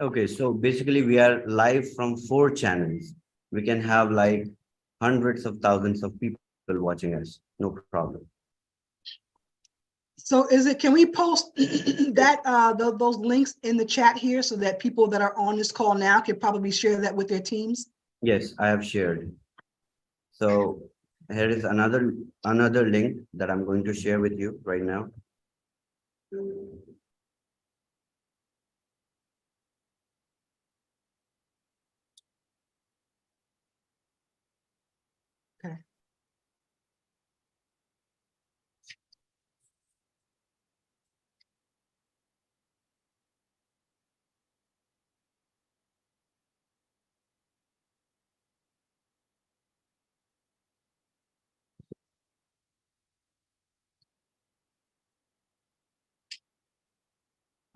Okay, so basically we are live from 4 channels. We can have like hundreds of thousands of people watching us. No problem. So can we post that those links in the chat here so that people that are on this call now can probably share that with their teams? Yes, I have shared. So here is another link that I'm going to share with you right now. Okay.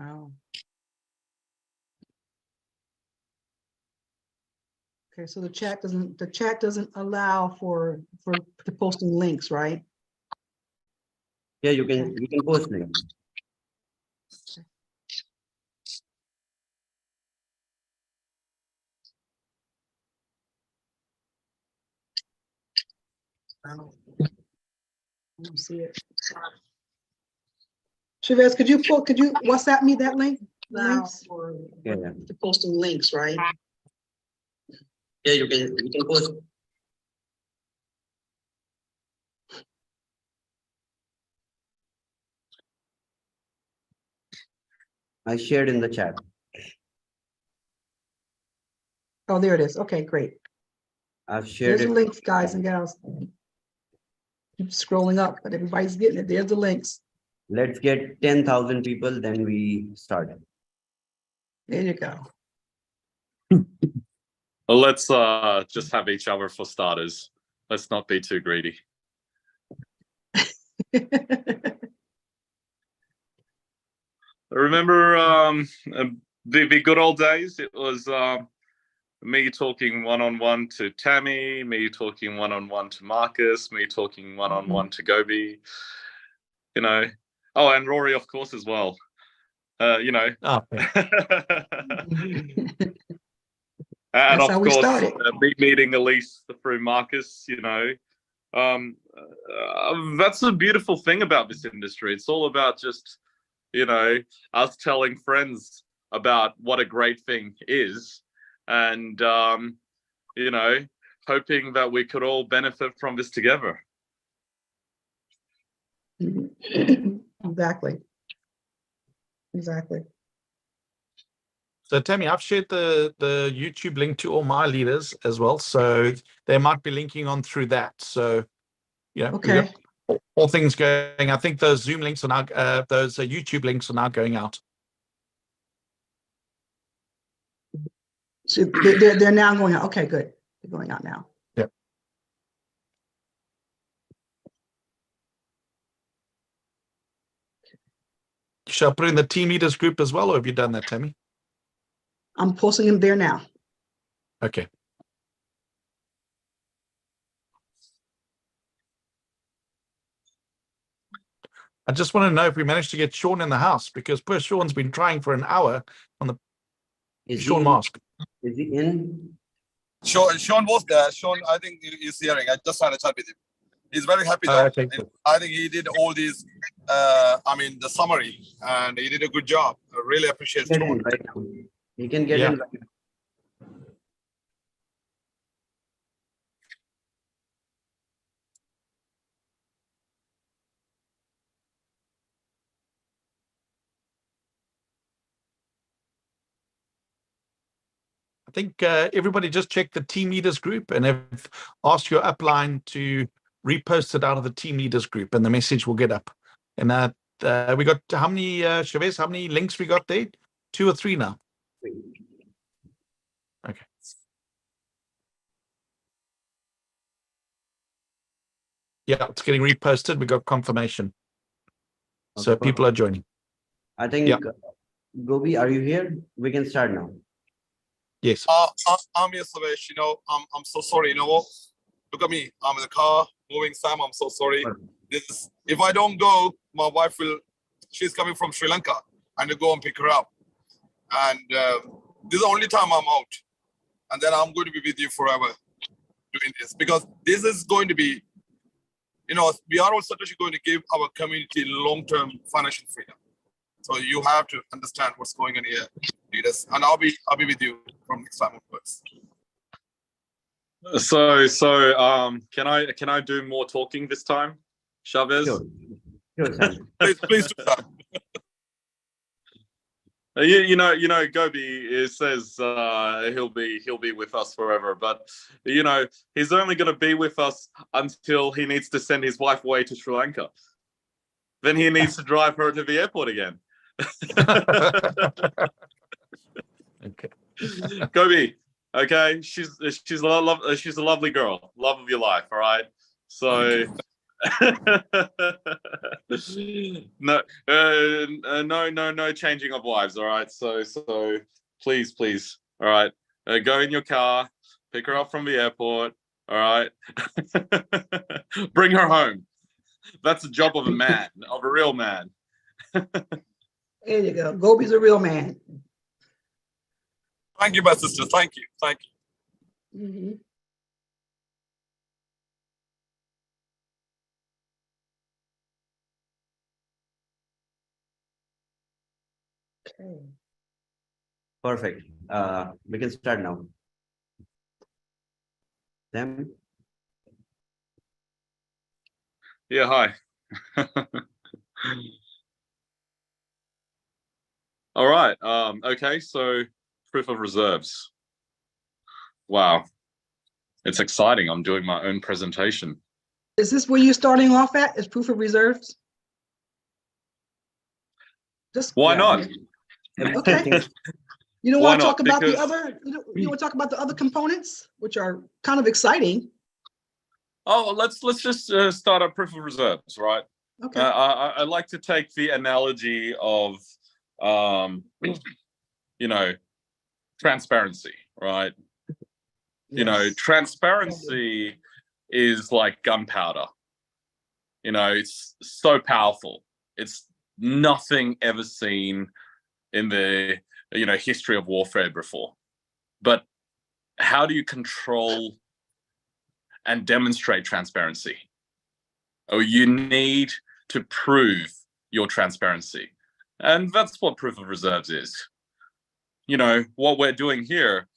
Oh. Okay, so the chat doesn't allow for posting links, right? Yeah, you can post links. I don't see it. Chavez, could you WhatsApp me that link? Links or Yeah. to posting links, right? Yeah, you can post. I shared in the chat. Oh, there it is. Okay, great. I've shared There's it. the links, guys and gals. Keep scrolling up, but everybody's getting it. There's the links. Let's get 10,000 people, then we start. There you go. Well, let's just have each other for starters. Let's not be too greedy. Remember the good old days? It was me talking one-on-one to Tammy, me talking one-on-one to Marcus, me talking one-on-one to Gobi, you know. Oh, and Rory, of course, as well. You know. Oh, yeah. And That's of how we course, started. meeting Elise through Marcus, you know. That's the beautiful thing about this industry. It's all about just, you know, us telling friends about what a great thing is, and you know, hoping that we could all benefit from this together. Exactly. Exactly. So Tammy, I've shared the YouTube link to all my leaders as well, so they might be linking on through that. So yeah, Okay. all things going. I think those Zoom links are now, those YouTube links are now going out. So they're now going out. Okay, good. They're going out now. Yep. Shall I put in the team leaders group as well, or have you done that, Tammy? I'm posting them there now. Okay. I just want to know if we managed to get Sean in the house, because poor Sean's been trying for an hour on the Sean Mask. Is he in? Sean was there. Sean, I think he's hearing. I just had a chat with him. He's very happy though. Okay, cool. I think he did all these, the summary, and he did a good job. I really appreciate Sean. Right now. He can get Yeah. in. Right now. I think everybody just check the team leaders group and have asked your upline to repost it out of the team leaders group, and the message will get up. And we got how many, Chavez, how many links we got there? 2 or 3 now? Okay. Yeah, it's getting reposted. We got confirmation. So Okay, people are joining. I think, Yeah. Gobi, are you here? We can start now. Yes. I'm here, Savesh. You know, I'm so sorry. You know what? Look at me. I'm in the car moving. Sam, I'm so sorry. If I don't go, my wife will. She's coming from Sri Lanka, and to go and pick her up. And this is the only time I'm out, and then I'm going to be with you forever doing this, because this is going to be, we are also going to give our community long-term financial freedom. So you have to understand what's going on here, leaders, and I'll be with you from next time onwards. So can I do more talking this time, Chavez? Sure, Sam. Please do that. You know, Gobi says he'll be with us forever, but he's only going to be with us until he needs to send his wife away to Sri Lanka. Then he needs to drive her to the airport again. Okay. Gobi, okay, she's a lovely girl, love of your life. All right, so. No changing of wives. All right, so please, all right, go in your car, pick her up from the airport. All right, bring her home. That's the job of a man, of a real man. There you go. Gobi's a real man. Thank you, my sister. Thank you. Mhm. Okay. Perfect. We can start now. Sam? Yeah, hi. All right. Okay, so proof of reserves. Wow. It's exciting. I'm doing my own presentation. Is this where you're starting off at? Is proof of reserves? Just Why Yeah. not? okay. You don't Why want to not? talk about the Because- other. You want to talk about the other components, which are kind of exciting. Oh, let's just start a proof of reserves, right? Okay. I like to take the analogy of, transparency, right? Yes. Transparency is like gunpowder. It's so powerful. It's nothing ever seen in the history of warfare before. But how do you control and demonstrate transparency? Oh, you need to prove your transparency. And that's what proof of reserves is. What we're doing here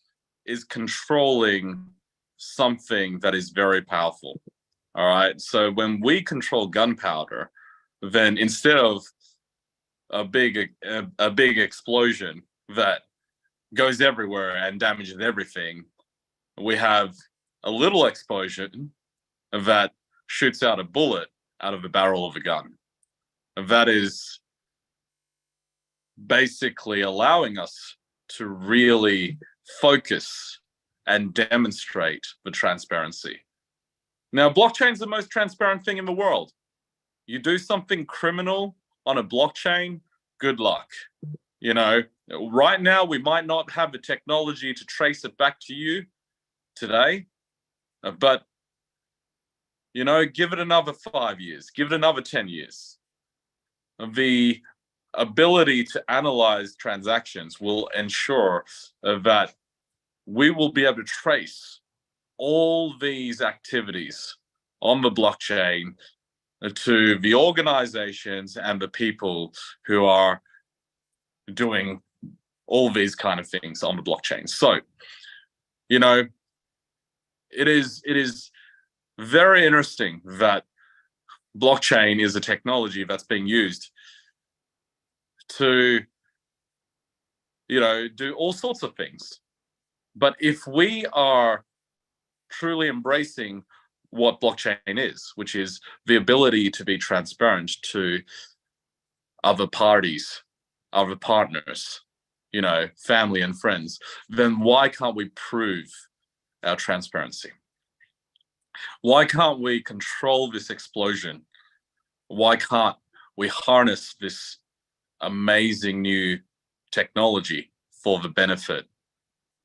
is controlling something that is very powerful. All right. So when we control gunpowder, then instead of a big explosion that goes everywhere and damages everything, we have a little explosion that shoots out a bullet out of the barrel of a gun. And that is basically allowing us to really focus and demonstrate the transparency. Now, blockchain is the most transparent thing in the world. You do something criminal on a blockchain, good luck. Right now we might not have the technology to trace it back to you today, but give it another 5 years, give it another 10 years. The ability to analyze transactions will ensure that we will be able to trace all these activities on the blockchain to the organizations and the people who are doing all these kind of things on the blockchain. So, it is very interesting that blockchain is a technology that's being used to, do all sorts of things. But if we are truly embracing what blockchain is, which is the ability to be transparent to other parties, other partners, family and friends, then why can't we prove our transparency? Why can't we control this explosion? Why can't we harness this amazing new technology for the benefit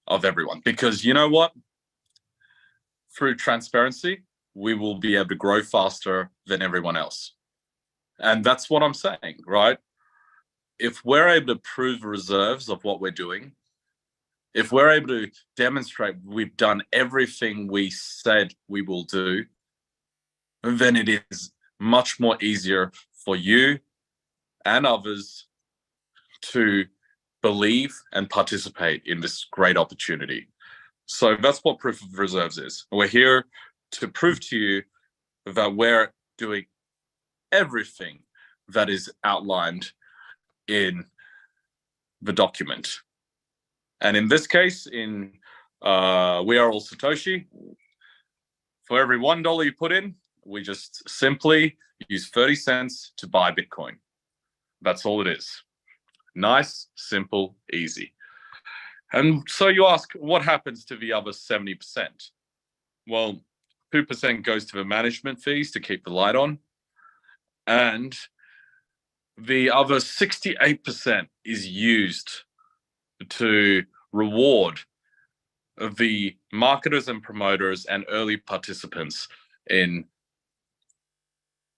of everyone? Because you know what? Through transparency, we will be able to grow faster than everyone else. And that's what I'm saying, right? If we're able to prove reserves of what we're doing, if we're able to demonstrate we've done everything we said we will do, then it is much more easier for you and others to believe and participate in this great opportunity. So that's what proof of reserves is. We're here to prove to you that we're doing everything that is outlined in the document. And in this case, in We Are All Satoshi, for every $1 you put in, we just simply use 30 cents to buy Bitcoin. That's all it is. Nice, simple, easy. And so you ask, what happens to the other 70%? Well, 2% goes to the management fees to keep the light on. And the other 68% is used to reward the marketers and promoters and early participants in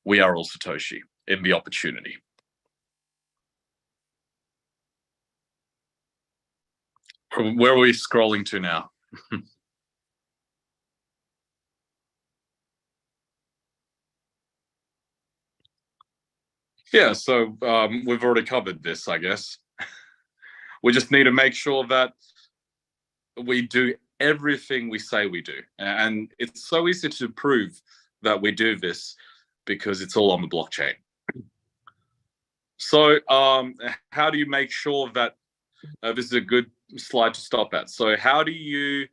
We Are All Satoshi, in the opportunity. Where are we scrolling to now? Yeah, so we've already covered this, I guess. We just need to make sure that we do everything we say we do. And it's so easy to prove that we do this because it's all on the blockchain. So how do you make sure that this is a good slide to stop at? So how do you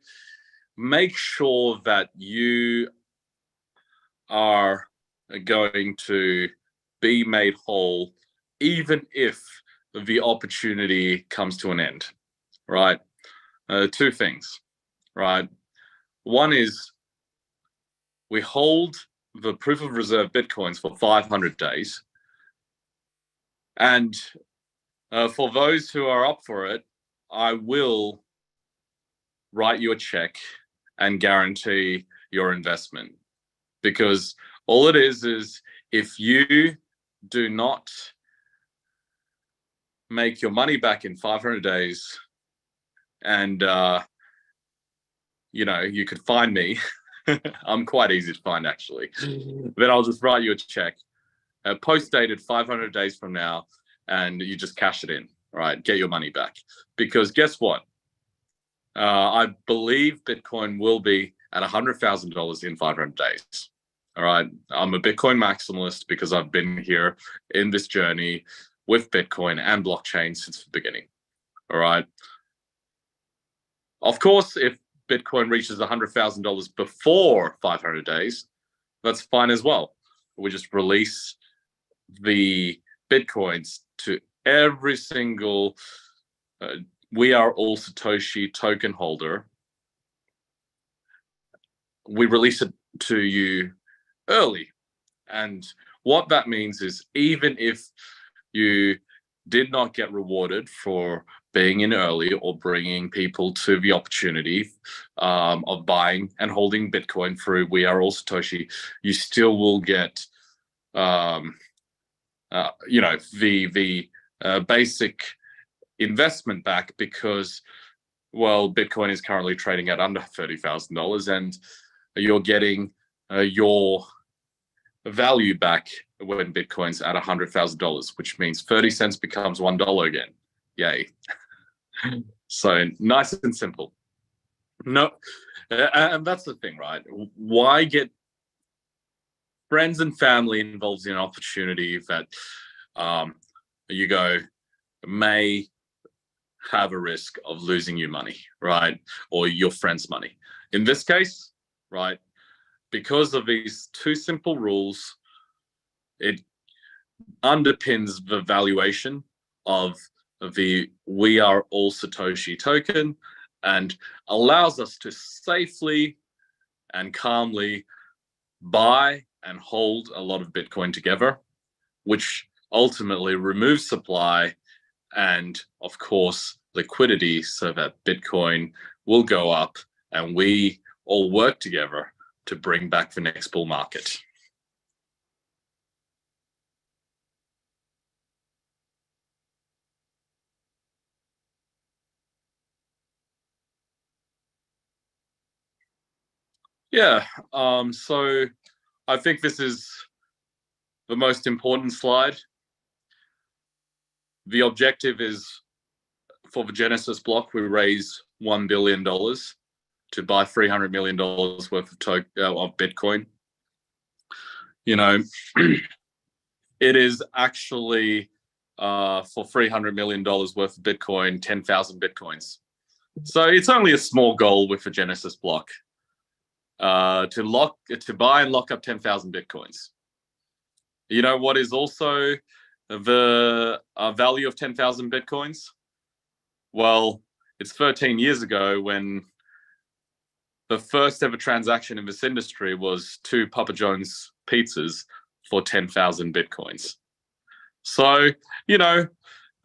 make sure that you are going to be made whole even if the opportunity comes to an end, right? Two things, right? One is we hold the proof of reserve Bitcoins for 500 days. And for those who are up for it, I will write you a check and guarantee your investment. Because all it is if you do not make your money back in 500 days, and you could find me. I'm quite easy to find, actually. Then I'll just write you a check, post dated 500 days from now, and you just cash it in, right? Get your money back. Because guess what? I believe Bitcoin will be at $100,000 in 500 days. All right. I'm a Bitcoin maximalist because I've been here in this journey with Bitcoin and blockchain since the beginning. All right. Of course, if Bitcoin reaches $100,000 before 500 days, that's fine as well. We just release the Bitcoins to every single We Are All Satoshi token holder. We release it to you early. And what that means is even if you did not get rewarded for being in early or bringing people to the opportunity of buying and holding Bitcoin through We Are All Satoshi, you still will get, the basic investment back because, well, Bitcoin is currently trading at under $30,000 and you're getting your value back when Bitcoin's at $100,000, which means 30 cents becomes $1 again. Yay. So nice and simple. No, and that's the thing, right? Why get friends and family involved in an opportunity that you go may have a risk of losing your money, right? Or your friend's money. In this case, right, because of these two simple rules, it underpins the valuation of the We Are All Satoshi token and allows us to safely and calmly buy and hold a lot of Bitcoin together, which ultimately removes supply and, of course, liquidity so that Bitcoin will go up and we all work together to bring back the next bull market. Yeah. So I think this is the most important slide. The objective is for the Genesis block, we raise $1 billion to buy $300 million worth of Bitcoin. You know, it is actually for $300 million worth of Bitcoin, 10,000 Bitcoins. So it's only a small goal with the Genesis block to buy and lock up 10,000 Bitcoins. You know what is also the value of 10,000 Bitcoins? Well, it's 13 years ago when the first ever transaction in this industry was 2 Papa John's pizzas for 10,000 Bitcoins. So, you know,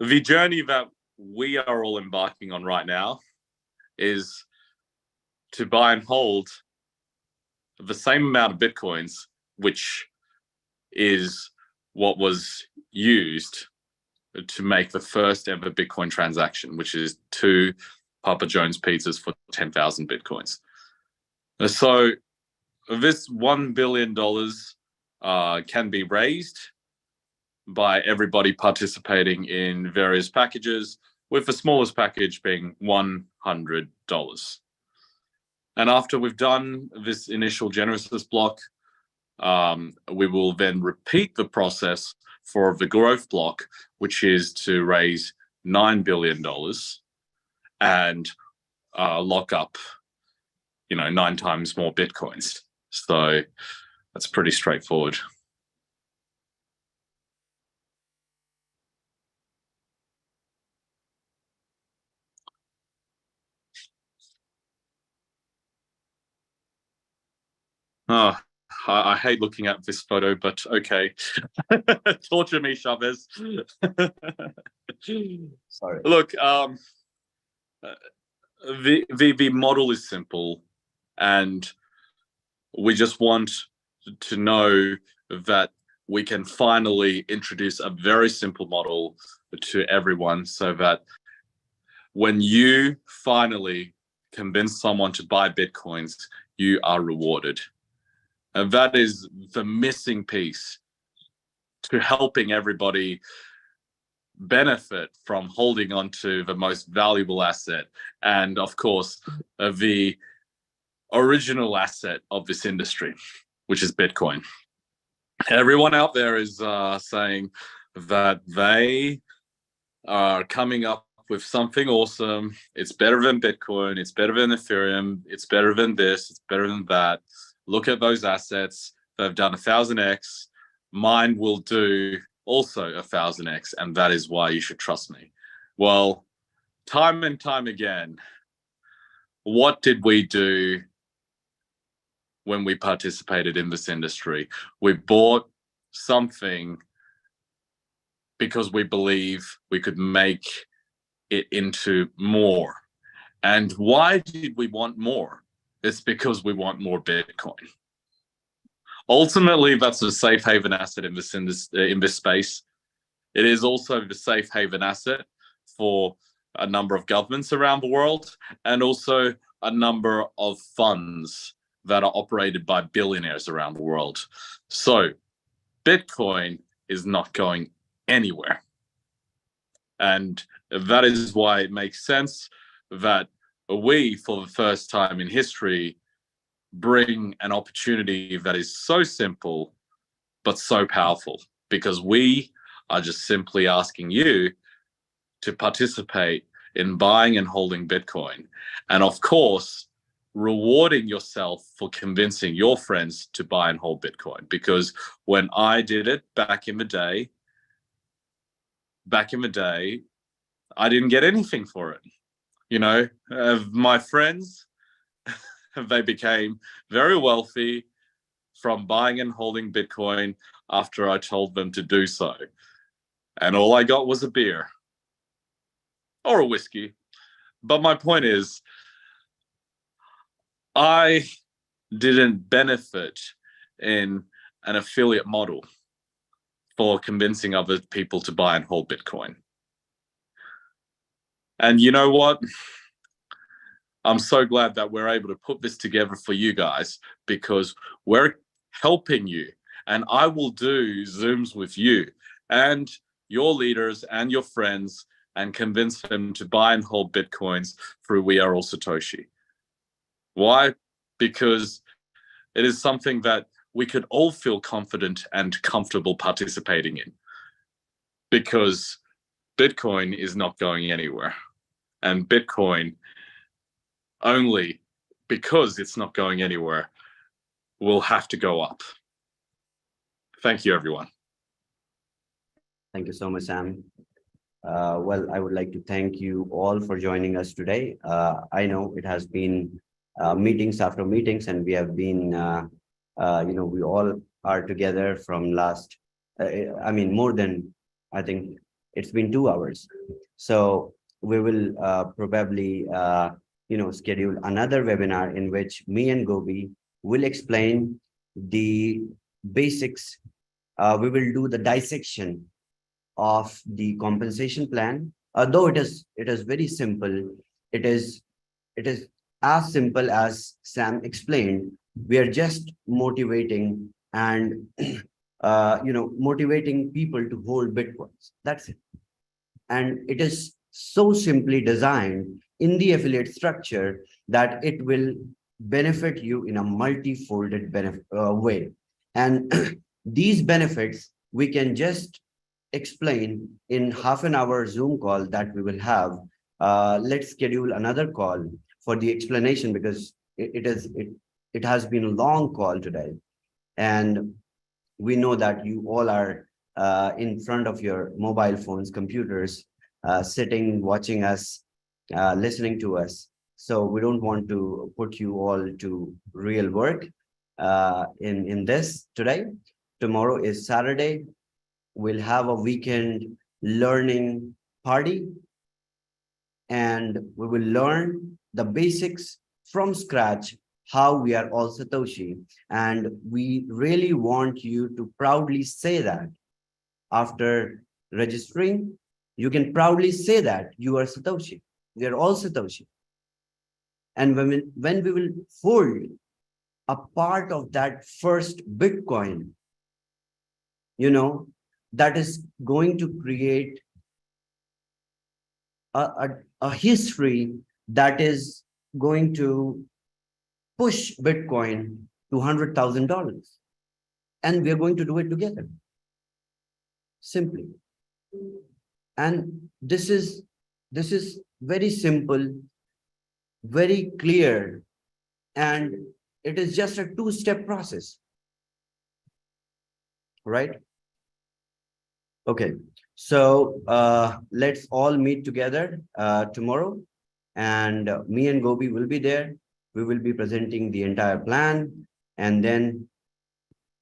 the journey that we are all embarking on right now is to buy and hold the same amount of Bitcoins, which is what was used to make the first ever Bitcoin transaction, which is 2 Papa John's pizzas for 10,000 Bitcoins. So this $1 billion can be raised by everybody participating in various packages, with the smallest package being $100. And after we've done this initial Genesis block, we will then repeat the process for the growth block, which is to raise $9 billion and lock up, 9 times more Bitcoins. So that's pretty straightforward. Oh, I hate looking at this photo, but okay. Torture me, Chavez. Sorry. Look, the model is simple, and we just want to know that we can finally introduce a very simple model to everyone, so that when you finally convince someone to buy Bitcoins, you are rewarded. And that is the missing piece to helping everybody benefit from holding on to the most valuable asset, and of course, the original asset of this industry, which is Bitcoin. Everyone out there is saying that they are coming up with something awesome. It's better than Bitcoin. It's better than Ethereum. It's better than this. It's better than that. Look at those assets. They've done 1,000x. Mine will do also 1,000x, and that is why you should trust me. Well, time and time again, what did we do when we participated in this industry? We bought something because we believe we could make it into more. And why did we want more? It's because we want more Bitcoin. Ultimately, that's a safe haven asset in this space. It is also the safe haven asset for a number of governments around the world, and also a number of funds that are operated by billionaires around the world. So Bitcoin is not going anywhere. And that is why it makes sense that we, for the first time in history, bring an opportunity that is so simple but so powerful, because we are just simply asking you to participate in buying and holding Bitcoin, and of course rewarding yourself for convincing your friends to buy and hold Bitcoin. Because when I did it back in the day, I didn't get anything for it. My friends, they became very wealthy from buying and holding Bitcoin after I told them to do so. And all I got was a beer or a whiskey. But my point is, I didn't benefit in an affiliate model for convincing other people to buy and hold Bitcoin. And you know what? I'm so glad that we're able to put this together for you guys, because we're helping you. And I will do Zooms with you and your leaders and your friends and convince them to buy and hold Bitcoins through We Are All Satoshi. Why? Because it is something that we could all feel confident and comfortable participating in, because Bitcoin is not going anywhere. And Bitcoin, only because it's not going anywhere, will have to go up. Thank you, everyone. Thank you so much, Sam. Well, I would like to thank you all for joining us today. I know it has been meetings after meetings, and we have been, we all are together from last, I mean, more than, I think it's been 2 hours. So we will probably, schedule another webinar in which me and Gobi will explain the basics. We will do the dissection of the compensation plan. Though it is very simple. It is as simple as Sam explained. We are just motivating and motivating people to hold Bitcoins. That's it. And it is so simply designed in the affiliate structure that it will benefit you in a multi-folded way. And these benefits we can just explain in half an hour Zoom call that we will have. Let's schedule another call for the explanation, because it has been a long call today, and we know that you all are in front of your mobile phones, computers, sitting, watching us, listening to us. So we don't want to put you all to real work in this today. Tomorrow is Saturday. We'll have a weekend learning party, and we will learn the basics from scratch, how we are all Satoshi. And we really want you to proudly say that after registering, you can proudly say that you are Satoshi. We are all Satoshi. And when we will hold a part of that first Bitcoin, that is going to create a history that is going to push Bitcoin to $100,000. And we're going to do it together. Simply. And this is very simple, very clear, and it is just a 2-step process. Right? Okay. So let's all meet together tomorrow, and me and Gobi will be there. We will be presenting the entire plan, and then,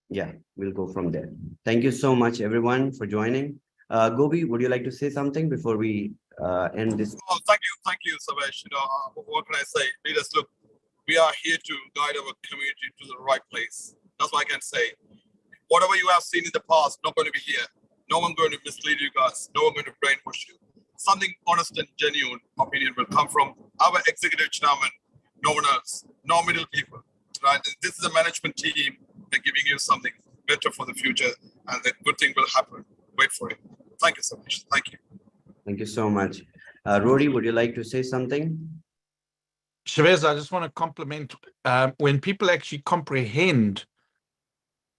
yeah, we'll go from there. Thank you so much, everyone, for joining. Gobi, would you like to say something before we end this? Oh, thank you, Savesh. What can I say? Leaders, look, we are here to guide our community to the right place. That's what I can say. Whatever you have seen in the past, not going to be here. No one going to mislead you guys. No one going to brainwash you. Something honest and genuine opinion will come from our executive chairman, no one else, no middle people. Right? This is a management team. They're giving you something better for the future, and the good thing will happen. Wait for it. Thank you so much. Thank you. Thank you so much. Rory, would you like to say something? Chavez, I just want to compliment when people actually comprehend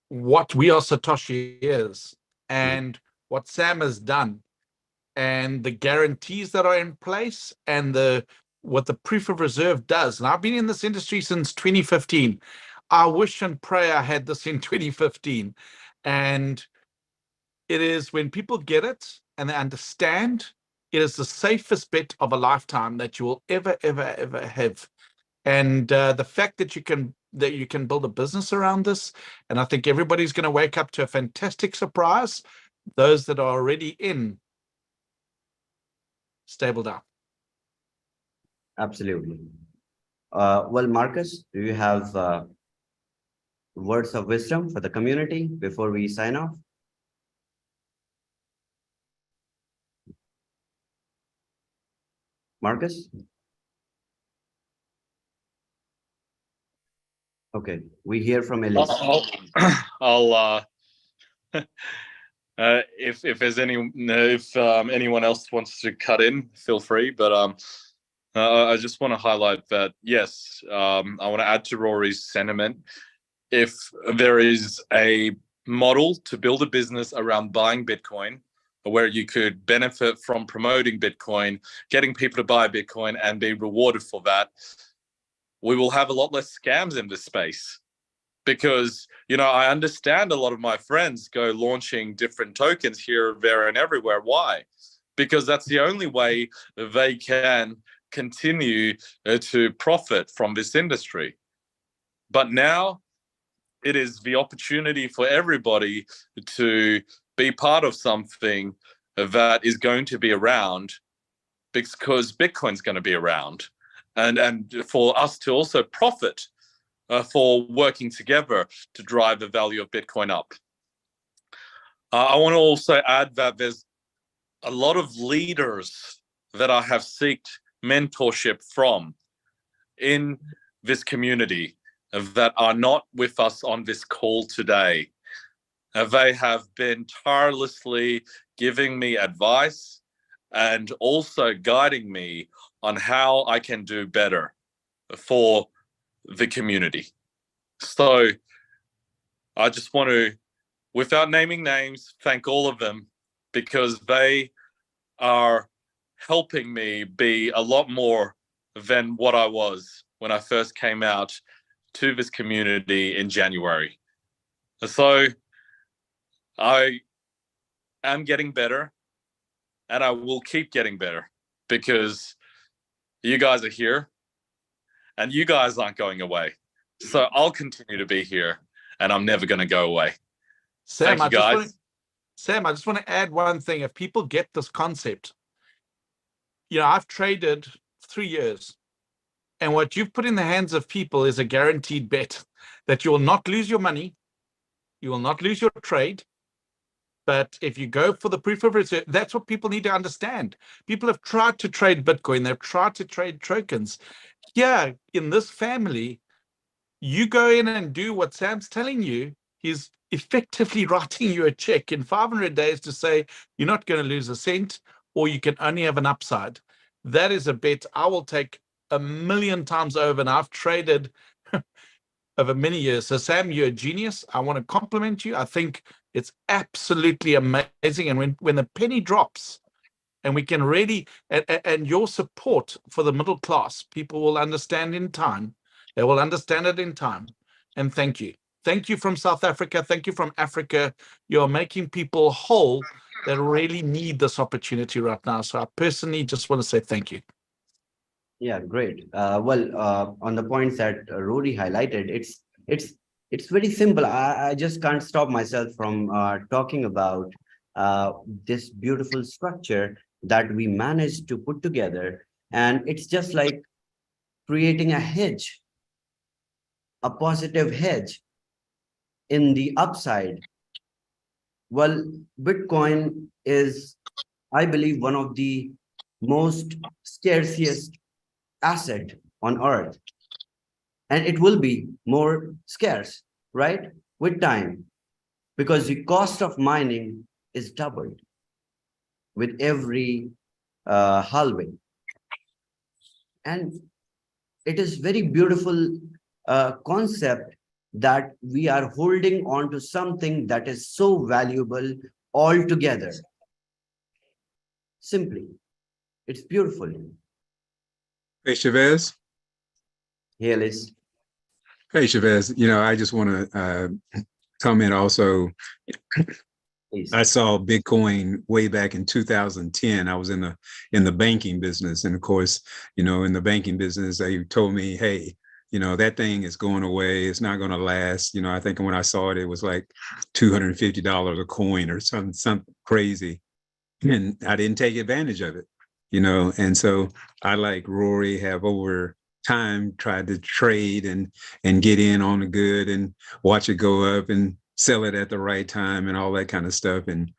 what We Are Satoshi is and what Sam has done and the guarantees that are in place and what the proof of reserve does. And I've been in this industry since 2015. I wish and pray I had this in 2015. And it is when people get it and they understand, it is the safest bet of a lifetime that you will ever, ever, ever have. And the fact that you can build a business around this, and I think everybody's going to wake up to a fantastic surprise. Those that are already in stable down. Absolutely. Well, Marcus, do you have words of wisdom for the community before we sign off? Marcus? Okay, we hear from Ellis. I'll if there's anyone else wants to cut in, feel free. But I just want to highlight that yes, I want to add to Rory's sentiment. If there is a model to build a business around buying Bitcoin, where you could benefit from promoting Bitcoin, getting people to buy Bitcoin, and be rewarded for that, we will have a lot less scams in this space. Because, I understand a lot of my friends go launching different tokens here, there, and everywhere. Why? Because that's the only way they can continue to profit from this industry. But now it is the opportunity for everybody to be part of something that is going to be around, because Bitcoin's going to be around, and for us to also profit for working together to drive the value of Bitcoin up. I want to also add that there's a lot of leaders that I have sought mentorship from in this community that are not with us on this call today. They have been tirelessly giving me advice and also guiding me on how I can do better for the community. So I just want to, without naming names, thank all of them, because they are helping me be a lot more than what I was when I first came out to this community in January. So I am getting better, and I will keep getting better, because you guys are here and you guys aren't going away. So I'll continue to be here, and I'm never going to go away. Sam, Thank you, guys. I just want to add one thing. If people get this concept, I've traded 3 years, and what you've put in the hands of people is a guaranteed bet that you will not lose your money, you will not lose your trade. But if you go for the proof of reserve, that's what people need to understand. People have tried to trade Bitcoin, they've tried to trade tokens. Yeah, in this family, you go in and do what Sam's telling you. He's effectively writing you a check in 500 days to say you're not going to lose a cent, or you can only have an upside. That is a bet I will take 1,000,000 times over, and I've traded over many years. So Sam, you're a genius. I want to compliment you. I think it's absolutely amazing. And when the penny drops, and we can really, and your support for the middle class, people will understand in time. They will understand it in time. And thank you. Thank you from South Africa. Thank you from Africa. You're making people whole that really need this opportunity right now. So I personally just want to say thank you. Yeah, great. On the points that Rory highlighted, it's very simple. I just can't stop myself from talking about this beautiful structure that we managed to put together. And it's just like creating a hedge, a positive hedge in the upside. Well, Bitcoin is, I believe, one of the most scarcest asset on earth, and it will be more scarce, right, with time, because the cost of mining is doubled with every halving. And it is very beautiful concept that we are holding on to something that is so valuable altogether. Simply, it's beautiful. Hey, Chavez. Hey, Alice. Hey, Chavez. I just want to comment also. Please. I saw Bitcoin way back in 2010. I was in the banking business, and of course, in the banking business, they told me, "Hey, that thing is going away. It's not going to last." I think when I saw it, it was like $250 a coin or something crazy, and I didn't take advantage of it. And so I, like Rory, have over time tried to trade and get in on the good and watch it go up and sell it at the right time and all that kind of stuff, and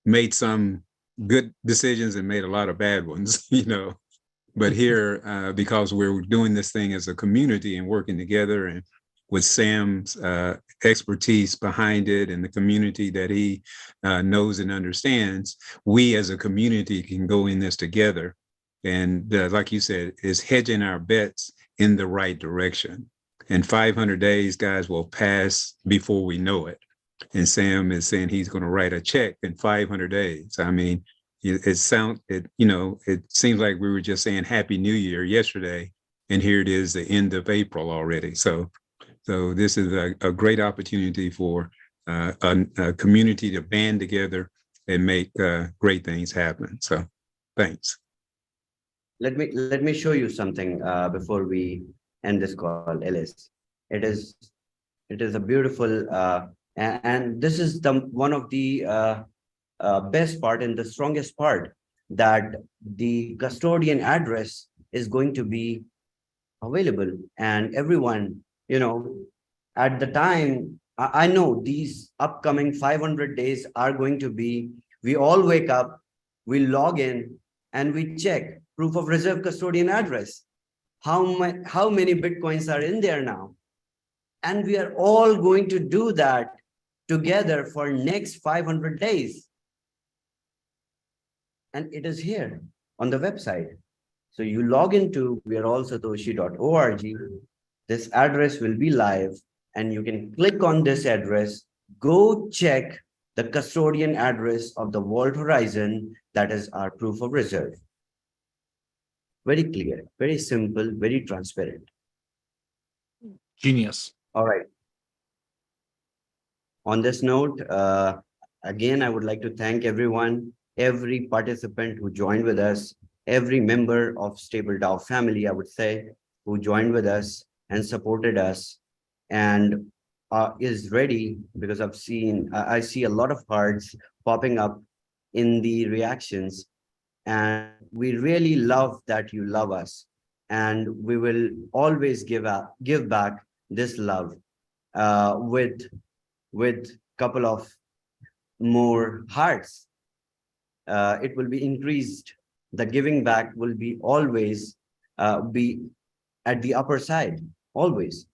made some good decisions and made a lot of bad ones, But here, because we're doing this thing as a community and working together, and with Sam's expertise behind it and the community that he knows and understands, we as a community can go in this together. And like you said, is hedging our bets in the right direction. And 500 days, guys, will pass before we know it. And Sam is saying he's going to write a check in 500 days. I mean, it seems like we were just saying Happy New Year yesterday, and here it is, the end of April already. So this is a great opportunity for a community to band together and make great things happen. So thanks. Let me show you something before we end this call, Ellis. It is a beautiful and this is one of the best part and the strongest part, that the custodian address is going to be available, and everyone, at the time, I know these upcoming 500 days are going to be, we all wake up, we log in, and we check proof of reserve custodian address. How many Bitcoins are in there now? And we are all going to do that together for next 500 days. And it is here on the website. So you log into weareallsatoshi.org. This address will be live, and you can click on this address, go check the custodian address of the Vault Horizon, that is our proof of reserve. Very clear, very simple, very transparent. Genius. All right. On this note, again, I would like to thank everyone, every participant who joined with us, every member of Stable DAO family, I would say, who joined with us and supported us and is ready, because I see a lot of cards popping up in the reactions. And we really love that you love us, and we will always give back this love with couple of more hearts. It will be increased. The giving back will be always be at the upper side, always.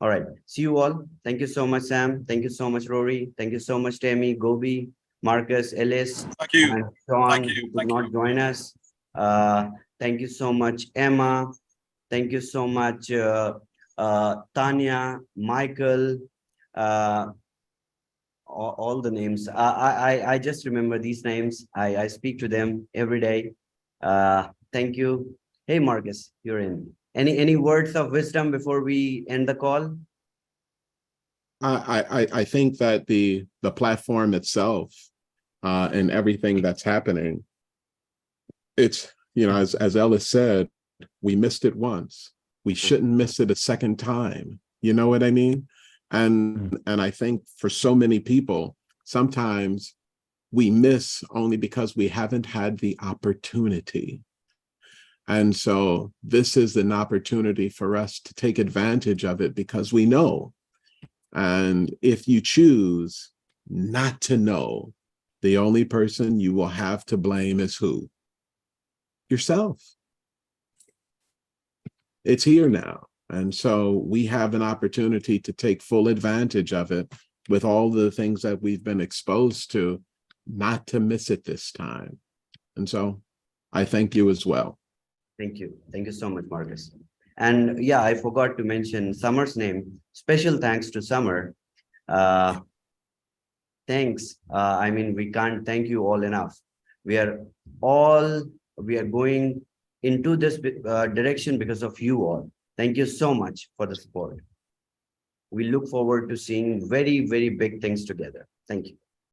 All right. See you all. Thank you so much, Sam. Thank you so much, Rory. Thank you so much, Tammy, Gobi, Marcus, Ellis, Thank you. and Sean, Thank you. who could Thank not you. join us. Thank you so much, Emma. Thank you so much, Tanya, Michael, all the names. I just remember these names. I speak to them every day. Thank you. Hey, Marcus, you're in. Any words of wisdom before we end the call? I think that the platform itself and everything that's happening, it's, as Ellis said, we missed it once. We shouldn't miss it a second time. You know what I mean? And I think for so many people, sometimes we miss only because we haven't had the opportunity. And so this is an opportunity for us to take advantage of it, because we know. And if you choose not to know, the only person you will have to blame is who? Yourself. It's here now. And so we have an opportunity to take full advantage of it with all the things that we've been exposed to, not to miss it this time. And so I thank you as well. Thank you. Thank you so much, Marcus. And yeah, I forgot to mention Summer's name. Special thanks to Summer. Thanks. I mean, we can't thank you all enough. We are going into this direction because of you all. Thank you so much for the support. We look forward to seeing very, very big things together. Thank you.